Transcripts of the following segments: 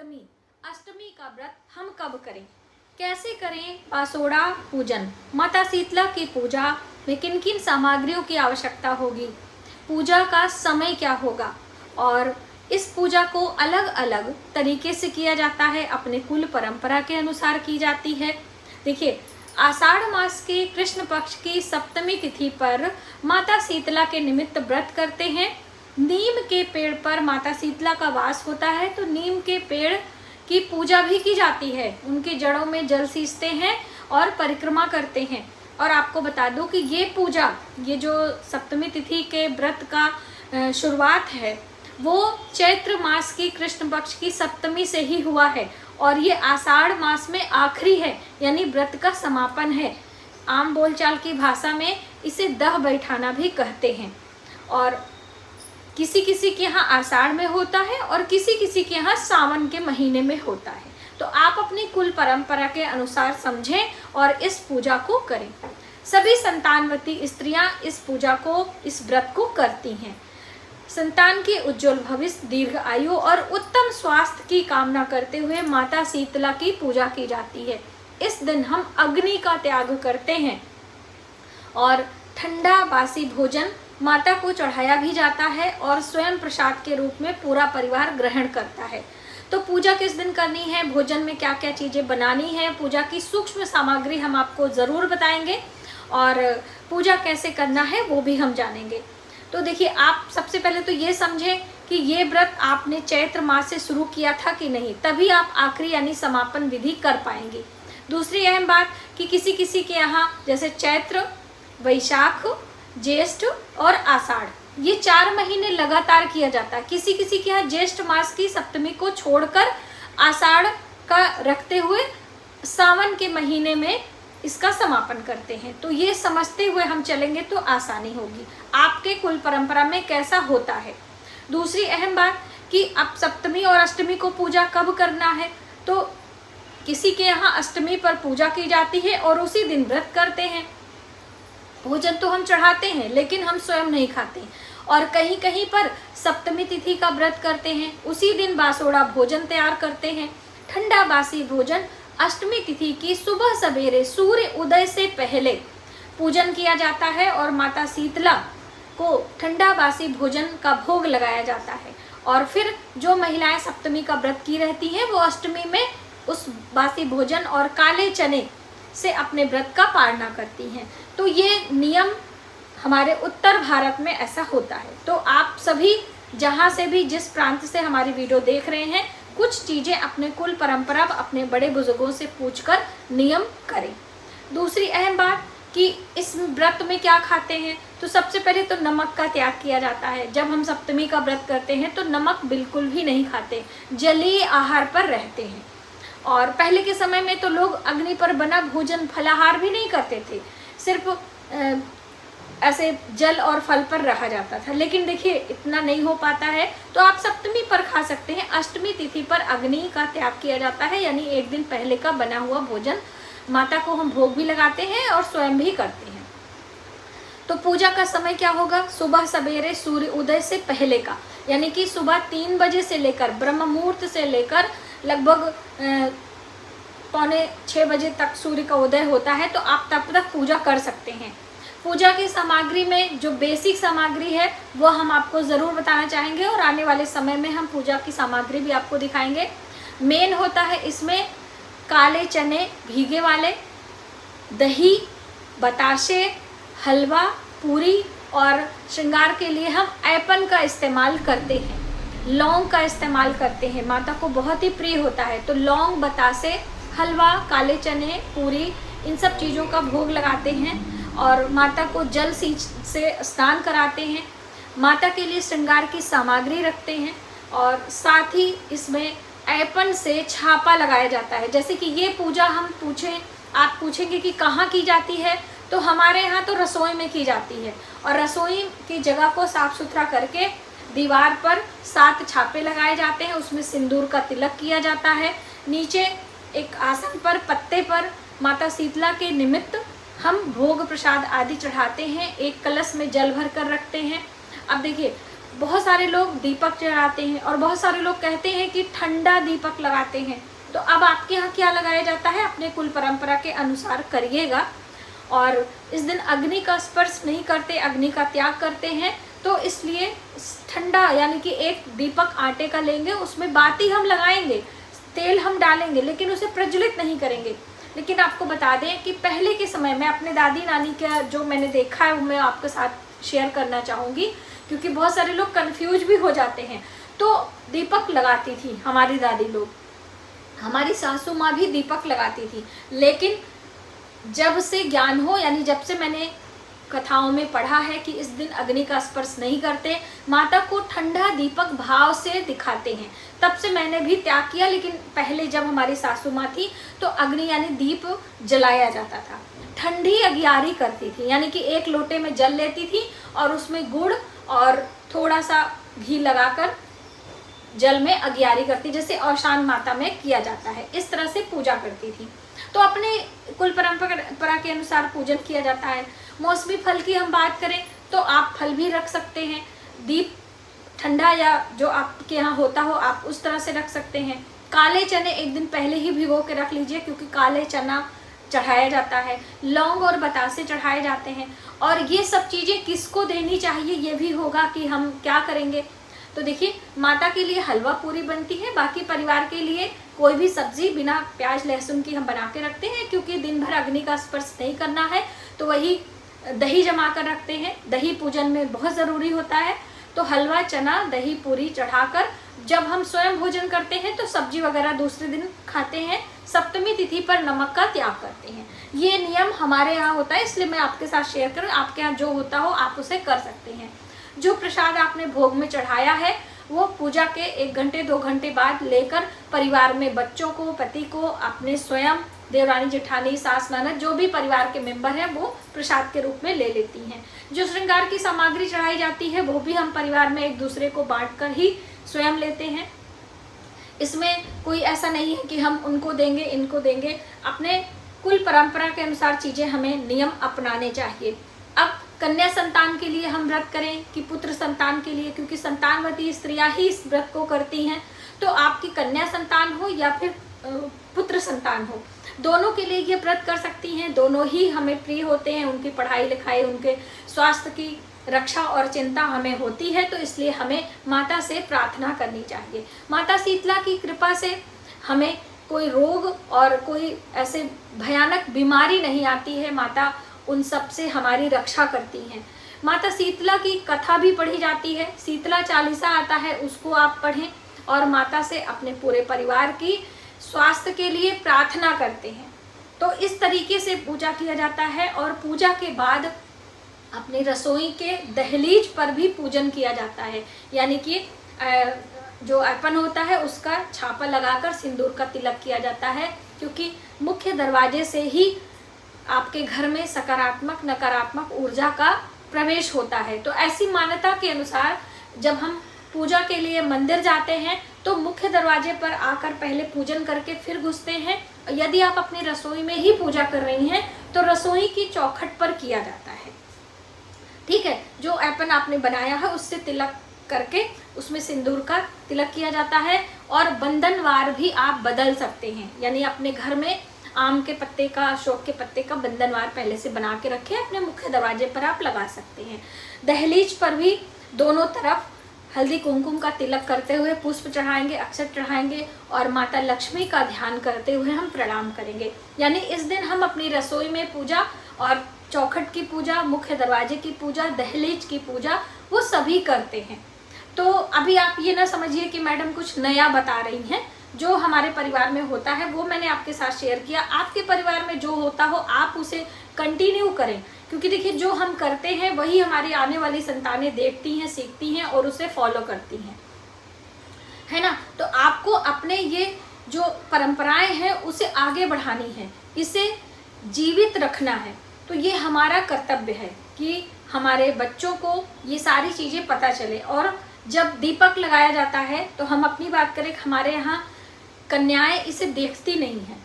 अष्टमी। अष्टमी का व्रत हम कब करें, कैसे करें बासोड़ा पूजन, माता शीतला की पूजा में किन किन सामग्रियों की आवश्यकता होगी, पूजा का समय क्या होगा और इस पूजा को अलग अलग तरीके से किया जाता है, अपने कुल परंपरा के अनुसार की जाती है। देखिए, आषाढ़ मास के कृष्ण पक्ष की सप्तमी तिथि पर माता शीतला के निमित्त व्रत करते हैं। नीम के पेड़ पर माता शीतला का वास होता है, तो नीम के पेड़ की पूजा भी की जाती है, उनके जड़ों में जल सींचते हैं और परिक्रमा करते हैं। और आपको बता दूं कि ये पूजा, ये जो सप्तमी तिथि के व्रत का शुरुआत है, वो चैत्र मास की कृष्ण पक्ष की सप्तमी से ही हुआ है और ये आषाढ़ मास में आखिरी है, यानी व्रत का समापन है। आम बोलचाल की भाषा में इसे दह बैठाना भी कहते हैं। और किसी किसी के यहाँ आषाढ़ में होता है और किसी किसी के यहाँ सावन के महीने में होता है। तो आप अपनी कुल परंपरा के अनुसार समझें और इस पूजा को करें। सभी संतानवती स्त्रियां इस पूजा को, इस व्रत को करती हैं। संतान के उज्जवल भविष्य, दीर्घ आयु और उत्तम स्वास्थ्य की कामना करते हुए माता शीतला की पूजा की जाती है। इस दिन हम अग्नि का त्याग करते हैं और ठंडा बासी भोजन माता को चढ़ाया भी जाता है और स्वयं प्रसाद के रूप में पूरा परिवार ग्रहण करता है। तो पूजा किस दिन करनी है, भोजन में क्या क्या चीज़ें बनानी है, पूजा की सूक्ष्म सामग्री हम आपको ज़रूर बताएंगे और पूजा कैसे करना है वो भी हम जानेंगे। तो देखिए, आप सबसे पहले तो ये समझें कि ये व्रत आपने चैत्र मास से शुरू किया था कि नहीं, तभी आप आखिरी यानी समापन विधि कर पाएंगे। दूसरी अहम बात कि किसी किसी के यहाँ जैसे चैत्र, वैशाख, ज्येष्ठ और आषाढ़, ये 4 महीने लगातार किया जाता है। किसी किसी के यहाँ ज्येष्ठ मास की सप्तमी को छोड़कर आषाढ़ का रखते हुए सावन के महीने में इसका समापन करते हैं। तो ये समझते हुए हम चलेंगे तो आसानी होगी, आपके कुल परंपरा में कैसा होता है। दूसरी अहम बात कि अब सप्तमी और अष्टमी को पूजा कब करना है, तो किसी के यहाँ अष्टमी पर पूजा की जाती है और उसी दिन व्रत करते हैं। भोजन तो हम चढ़ाते हैं लेकिन हम स्वयं नहीं खाते, और कहीं कहीं पर सप्तमी तिथि का व्रत करते हैं, उसी दिन बासोड़ा भोजन तैयार करते हैं। ठंडा बासी भोजन अष्टमी तिथि की सुबह सवेरे सूर्य उदय से पहले पूजन किया जाता है और माता शीतला को ठंडा बासी भोजन का भोग लगाया जाता है। और फिर जो महिलाएं सप्तमी का व्रत की रहती हैं वो अष्टमी में उस बासी भोजन और काले चने से अपने व्रत का पालना करती हैं। तो ये नियम हमारे उत्तर भारत में ऐसा होता है। तो आप सभी जहाँ से भी, जिस प्रांत से हमारी वीडियो देख रहे हैं, कुछ चीज़ें अपने कुल परंपरा, अपने बड़े बुजुर्गों से पूछकर नियम करें। दूसरी अहम बात कि इस व्रत में क्या खाते हैं, तो सबसे पहले तो नमक का त्याग किया जाता है। जब हम सप्तमी का व्रत करते हैं तो नमक बिल्कुल भी नहीं खाते, जलीय आहार पर रहते हैं। और पहले के समय में तो लोग अग्नि पर बना भोजन, फलाहार भी नहीं करते थे, सिर्फ ऐसे जल और फल पर रहा जाता था। लेकिन देखिए, इतना नहीं हो पाता है तो आप सप्तमी पर खा सकते हैं। अष्टमी तिथि पर अग्नि का त्याग किया जाता है, यानी एक दिन पहले का बना हुआ भोजन माता को हम भोग भी लगाते हैं और स्वयं भी करते हैं। तो पूजा का समय क्या होगा, सुबह सवेरे सूर्य उदय से पहले का, यानी कि सुबह 3 बजे से लेकर, ब्रह्म मुहूर्त से लेकर लगभग 5:45 बजे तक सूर्य का उदय होता है, तो आप तब तक पूजा कर सकते हैं। पूजा की सामग्री में जो बेसिक सामग्री है वो हम आपको ज़रूर बताना चाहेंगे और आने वाले समय में हम पूजा की सामग्री भी आपको दिखाएंगे। मेन होता है इसमें काले चने भीगे वाले, दही, बताशे, हलवा, पूरी, और श्रृंगार के लिए हम ऐपन का इस्तेमाल करते हैं, लौंग का इस्तेमाल करते हैं, माता को बहुत ही प्रिय होता है। तो लौंग, बतासे, हलवा, काले चने, पूरी, इन सब चीज़ों का भोग लगाते हैं और माता को जल से स्नान कराते हैं। माता के लिए श्रृंगार की सामग्री रखते हैं और साथ ही इसमें ऐपन से छापा लगाया जाता है। जैसे कि ये पूजा हम आप पूछेंगे कि कहाँ की जाती है, तो हमारे यहाँ तो रसोई में की जाती है और रसोई की जगह को साफ सुथरा करके दीवार पर 7 छापे लगाए जाते हैं, उसमें सिंदूर का तिलक किया जाता है। नीचे एक आसन पर, पत्ते पर माता शीतला के निमित्त हम भोग प्रसाद आदि चढ़ाते हैं, एक कलश में जल भर कर रखते हैं। अब देखिए, बहुत सारे लोग दीपक जलाते हैं और बहुत सारे लोग कहते हैं कि ठंडा दीपक लगाते हैं। तो अब आपके यहाँ क्या लगाया जाता है, अपने कुल परंपरा के अनुसार करिएगा। और इस दिन अग्नि का स्पर्श नहीं करते, अग्नि का त्याग करते हैं। तो इसलिए ठंडा यानी कि एक दीपक आटे का लेंगे, उसमें बाती हम लगाएंगे, तेल हम डालेंगे, लेकिन उसे प्रज्वलित नहीं करेंगे। लेकिन आपको बता दें कि पहले के समय में अपने दादी नानी का जो मैंने देखा है वो मैं आपके साथ शेयर करना चाहूँगी, क्योंकि बहुत सारे लोग कंफ्यूज भी हो जाते हैं। तो दीपक लगाती थी हमारी दादी लोग, हमारी सासू माँ भी दीपक लगाती थी। लेकिन जब से ज्ञान हो, यानी जब से मैंने कथाओं में पढ़ा है कि इस दिन अग्नि का स्पर्श नहीं करते, माता को ठंडा दीपक भाव से दिखाते हैं, तब से मैंने भी त्याग किया। लेकिन पहले जब हमारी सासू माँ थी तो अग्नि यानी दीप जलाया जाता था। ठंडी अगियारी करती थी, यानी कि एक लोटे में जल लेती थी और उसमें गुड़ और थोड़ा सा घी लगाकर जल में अगियारी करती, जैसे औशान माता में किया जाता है। इस तरह से पूजा करती थी। तो अपने कुल परंपरा के अनुसार पूजन किया जाता है। मौसमी फल की हम बात करें तो आप फल भी रख सकते हैं, दीप ठंडा या जो आपके यहाँ होता हो आप उस तरह से रख सकते हैं। काले चने एक दिन पहले ही भिगो के रख लीजिए, क्योंकि काले चना चढ़ाया जाता है। लौंग और बतासे चढ़ाए जाते हैं। और ये सब चीज़ें किसको देनी चाहिए ये भी होगा कि हम क्या करेंगे। तो देखिए, माता के लिए हलवा पूरी बनती है, बाकी परिवार के लिए कोई भी सब्जी बिना प्याज लहसुन की हम बना के रखते हैं, क्योंकि दिन भर अग्नि का स्पर्श नहीं करना है। तो वही दही जमा कर रखते हैं, दही पूजन में बहुत ज़रूरी होता है। तो हलवा, चना, दही, पूरी चढ़ाकर जब हम स्वयं भोजन करते हैं तो सब्जी वगैरह दूसरे दिन खाते हैं। सप्तमी तिथि पर नमक का त्याग करते हैं। ये नियम हमारे यहाँ होता है, इसलिए मैं आपके साथ शेयर करूँ। आपके यहाँ जो होता हो आप उसे कर सकते हैं। जो प्रसाद आपने भोग में चढ़ाया है वो पूजा के 1 घंटे 2 घंटे बाद लेकर परिवार में बच्चों को, पति को, अपने स्वयं, देवरानी जेठानी, सास ननद, जो भी परिवार के मेंबर हैं वो प्रसाद के रूप में ले लेती हैं। जो श्रृंगार की सामग्री चढ़ाई जाती है वो भी हम परिवार में एक दूसरे को बांटकर ही स्वयं लेते हैं। इसमें कोई ऐसा नहीं है कि हम उनको देंगे, इनको देंगे। अपने कुल परंपरा के अनुसार चीज़ें हमें नियम अपनाने चाहिए। अब कन्या संतान के लिए हम व्रत करें कि पुत्र संतान के लिए, क्योंकि संतानवती स्त्रियां ही इस व्रत को करती हैं। तो आपकी कन्या संतान हो या फिर पुत्र संतान हो, दोनों के लिए ये व्रत कर सकती हैं। दोनों ही हमें प्रिय होते हैं, उनकी पढ़ाई लिखाई, उनके स्वास्थ्य की रक्षा और चिंता हमें होती है। तो इसलिए हमें माता से प्रार्थना करनी चाहिए। माता शीतला की कृपा से हमें कोई रोग और कोई ऐसे भयानक बीमारी नहीं आती है। माता उन सब से हमारी रक्षा करती हैं। माता शीतला की कथा भी पढ़ी जाती है, शीतला चालीसा आता है, उसको आप पढ़ें और माता से अपने पूरे परिवार की स्वास्थ्य के लिए प्रार्थना करते हैं। तो इस तरीके से पूजा किया जाता है। और पूजा के बाद अपनी रसोई के दहलीज पर भी पूजन किया जाता है, यानी कि जो अर्पण होता है उसका छापा लगाकर सिंदूर का तिलक किया जाता है, क्योंकि मुख्य दरवाजे से ही आपके घर में सकारात्मक नकारात्मक ऊर्जा का प्रवेश होता है। तो ऐसी मान्यता के अनुसार जब हम पूजा के लिए मंदिर जाते हैं तो मुख्य दरवाजे पर आकर पहले पूजन करके फिर घुसते हैं। यदि आप अपनी रसोई में ही पूजा कर रही हैं तो रसोई की चौखट पर किया जाता है। ठीक है, जो अर्पण आपने बनाया है उससे तिलक करके उसमें सिंदूर का तिलक किया जाता है। और बंधनवार भी आप बदल सकते हैं, यानी अपने घर में आम के पत्ते का, अशोक के पत्ते का बंधनवार पहले से बना के रखें, अपने मुख्य दरवाजे पर आप लगा सकते हैं। दहलीज पर भी दोनों तरफ हल्दी कुमकुम का तिलक करते हुए पुष्प चढ़ाएंगे, अक्षत चढ़ाएंगे और माता लक्ष्मी का ध्यान करते हुए हम प्रणाम करेंगे। यानी इस दिन हम अपनी रसोई में पूजा और चौखट की पूजा, मुख्य दरवाजे की पूजा, दहलीज की पूजा वो सभी करते हैं। तो अभी आप ये ना समझिए कि मैडम कुछ नया बता रही हैं। जो हमारे परिवार में होता है वो मैंने आपके साथ शेयर किया। आपके परिवार में जो होता हो आप उसे कंटिन्यू करें, क्योंकि देखिए जो हम करते हैं वही हमारी आने वाली संतानें देखती हैं, सीखती हैं और उसे फॉलो करती हैं, है ना। तो आपको अपने ये जो परंपराएं हैं उसे आगे बढ़ानी है, इसे जीवित रखना है। तो ये हमारा कर्तव्य है कि हमारे बच्चों को ये सारी चीज़ें पता चले। और जब दीपक लगाया जाता है तो हम अपनी बात करें, हमारे यहाँ कन्याएं इसे देखती नहीं हैं,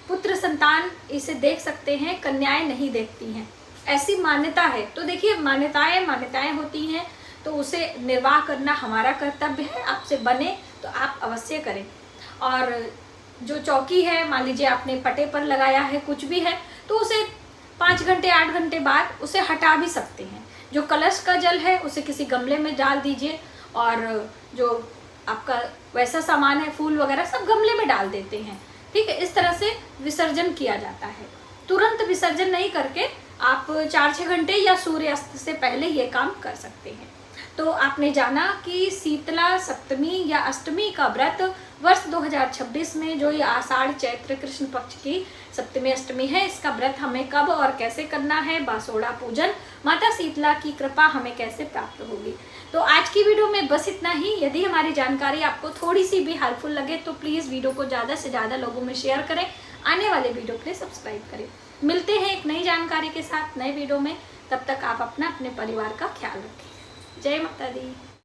पुत्र संतान इसे देख सकते हैं, कन्याएं नहीं देखती हैं, ऐसी मान्यता है। तो देखिए मान्यताएं होती हैं। तो उसे निर्वाह करना हमारा कर्तव्य है। आपसे बने तो आप अवश्य करें। और जो चौकी है, मान लीजिए आपने पटे पर लगाया है, कुछ भी है, तो उसे 5 घंटे 8 घंटे बाद उसे हटा भी सकते हैं। जो कलश का जल है उसे किसी गमले में डाल दीजिए, और जो आपका वैसा सामान है, फूल वगैरह, सब गमले में डाल देते हैं। ठीक है, इस तरह से विसर्जन किया जाता है। तुरंत विसर्जन नहीं करके आप 4-6 घंटे या सूर्यास्त से पहले ये काम कर सकते हैं। तो आपने जाना कि शीतला सप्तमी या अष्टमी का व्रत वर्ष 2026 में, जो ये आषाढ़ चैत्र कृष्ण पक्ष की सप्तमी अष्टमी है, इसका व्रत हमें कब और कैसे करना है, बासोड़ा पूजन, माता शीतला की कृपा हमें कैसे प्राप्त होगी। तो आज की वीडियो में बस इतना ही। यदि हमारी जानकारी आपको थोड़ी सी भी हेल्पफुल लगे तो प्लीज़ वीडियो को ज़्यादा से ज़्यादा लोगों में शेयर करें। आने वाले वीडियो के लिए सब्सक्राइब करें। मिलते हैं एक नई जानकारी के साथ नए वीडियो में। तब तक आप अपने परिवार का ख्याल रखें। जय माता दी।